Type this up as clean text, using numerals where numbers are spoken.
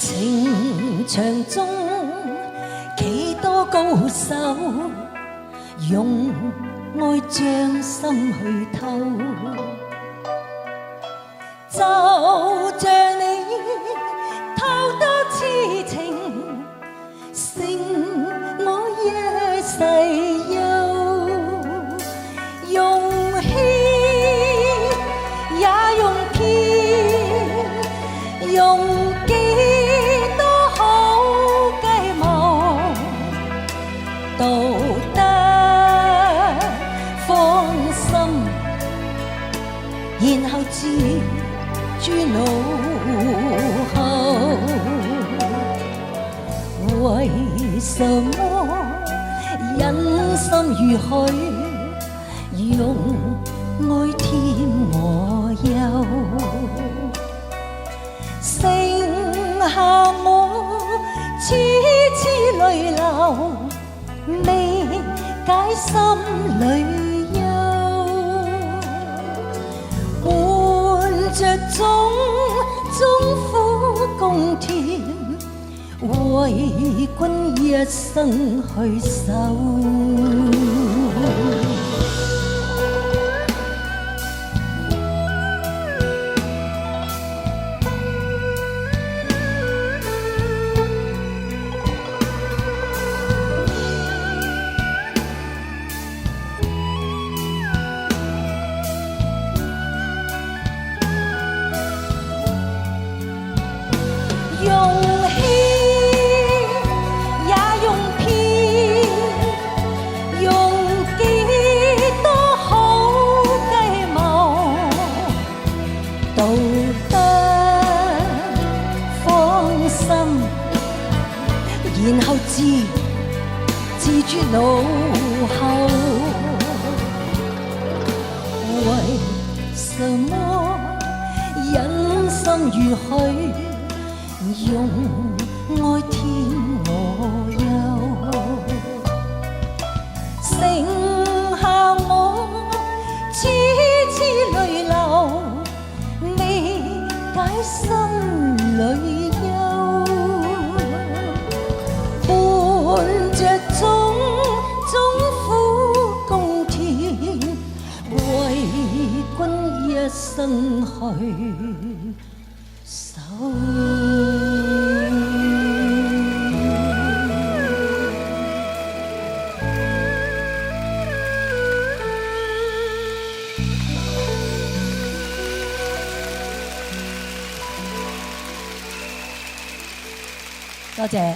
情場中幾多高手，用愛將心去偷，就像你偷得痴情，勝我一世憂。用氣也用偏，用幾多好計謀，都得放心，然後自諸腦後。為什麼忍心如許，用愛添我憂，剩下我痴痴淚流，未解心裏憂，換着種苦共甜，為君一生去守。用氣也用偏，用幾多好計謀，都得放心，然後自諸腦後。為什麼忍心如許，用愛添我憂，剩下我痴痴淚流，未解心裏憂，伴着種苦共甜，為君一生去守。多謝。